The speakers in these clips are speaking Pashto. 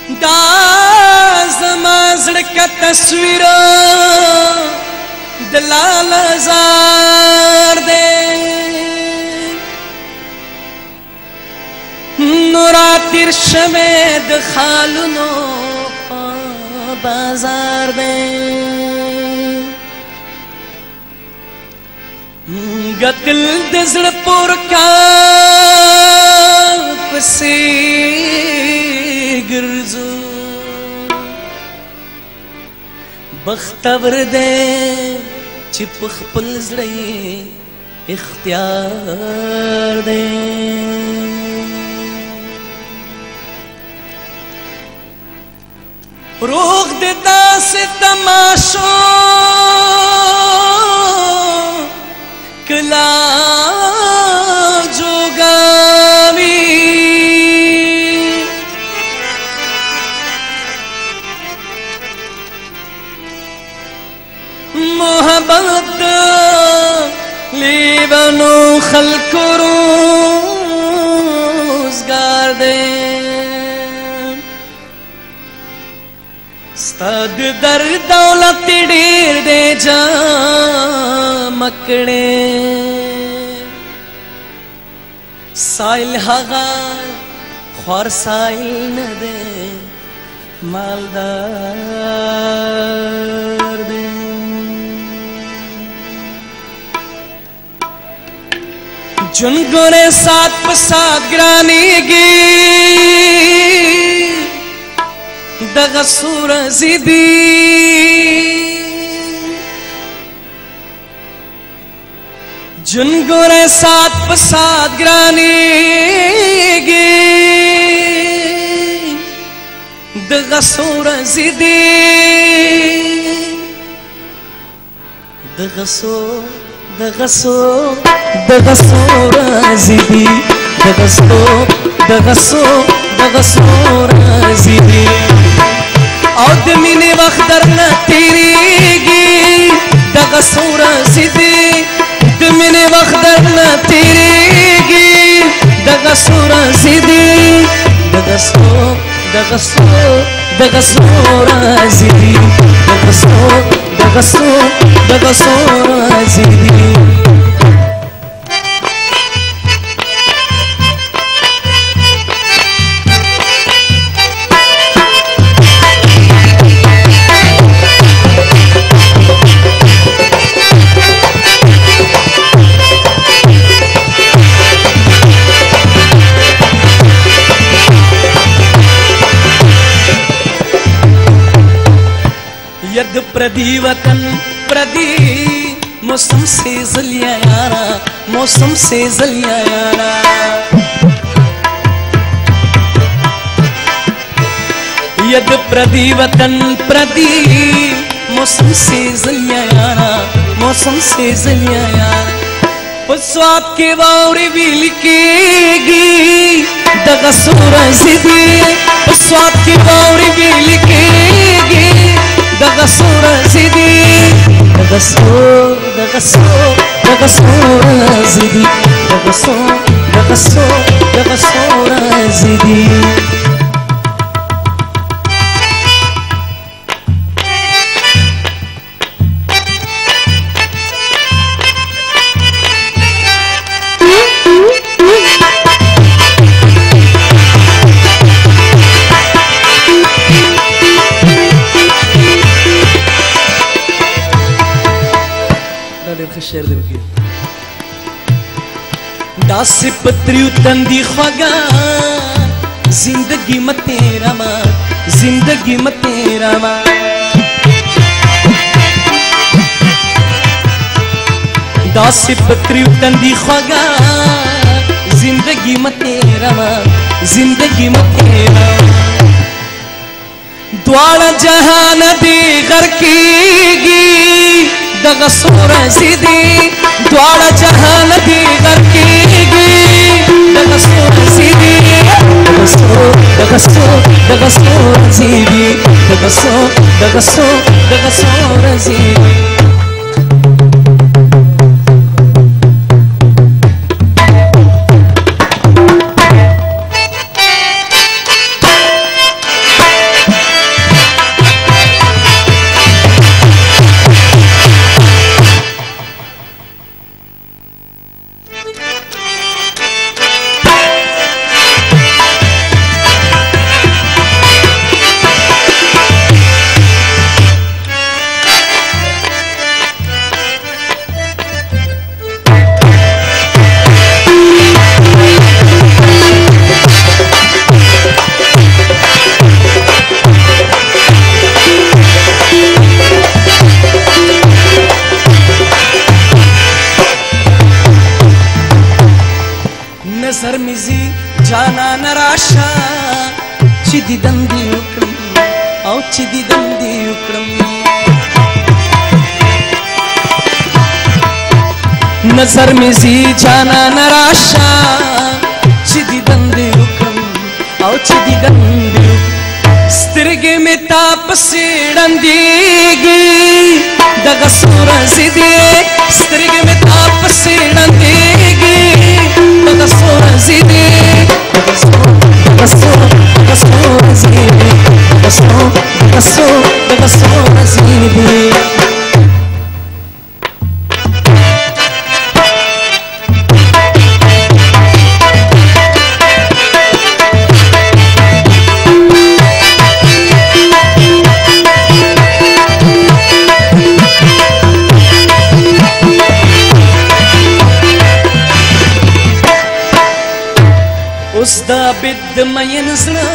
دا زما زړه کا تصویر دلال زار دے نورا تیر شمید خالونو بازار دے گتل دزڑ پور کا پسی گرزو بختور دے چپ خپل زړی اختیار دے روغ دے داس تماشو کلا جوگاوی محبت لیبنو خلق روزگار دے ستاد در دولت ډیر دے جا مکڑے سائل هغه خور سائل نه دے مالدار دے جن گورے ساتھ پسات گرانی گی دغه سور زیدی جن گورے ساتھ پسات گرانی گی دغه سور زیدی دغه سور رازیدی دغه سور رازیدی او د مینې وخت درنه تیریږي دغه سور رازیدی د مینې وخت درنه تیریږي دغه سور رازیدی دغه سور رازیدی دغه سور رازیدی ید پردی وطن پردی موسم سے زلیا یارا موسم سے زلیا یارا ید پردی وطن پردی موسم سے زلیا یارا موسم سے زلیا یارا پسوات کے واوری ویل کے گی دغه سور زیدی پسوات کے واوری ویل کے گی دغه سور زیدی دغه سور زیدی دغه سور زیدی داسې پتریو تندی خوږه زندگی مه تیروه زندگی مه تیروه داسې پتریو تندی خوږه زندگی مه تیروه زندگی مه تیروه دواړه جهان دې غر کېږي دغه سور زیدی دواړه جهان دې غر کېږي دغه سور زیدی دغه سور زیدی دغه سور زیدی چې دیدن دې وکړم او چې دیدن دې وکړم نظر مې زی جانا نراشا چې دیدن دې وکړم او چې دیدن دې سترګې مې تا پسې ړندېږي دغه څو ورځې دې سترګې مې تا پسې ړندېږي دغه څو ورځې دې دغه څو ورځې دې دغه څو ورځې دې اوس د عابد مین زړه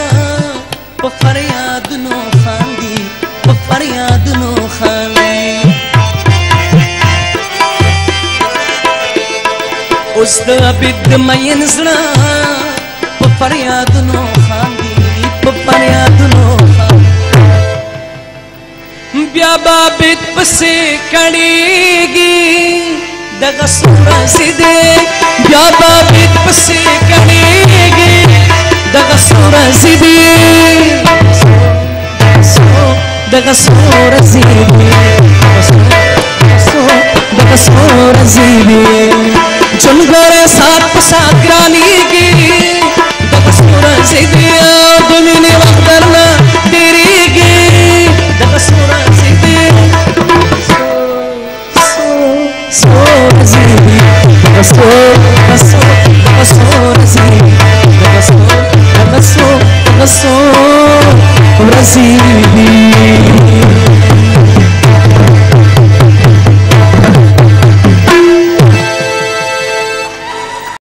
په فریادونو خاندي په فریادونو خاندي اوس د عابد مین زړه په فریادونو خاندي په فریادونو خاندي بیا به عابد پسې کړېږي دغه څو ورځې دې بیا به عابد پسې کړېږي دغه څو ورځې دې دغه څو ورځې دې دغه څو ورځې دې ژوند ګوره سات په سات ګرانېږي دغه څو ورځې دې او د مینې وخت درنه تېرېږي دغه څو ورځې دې Rasul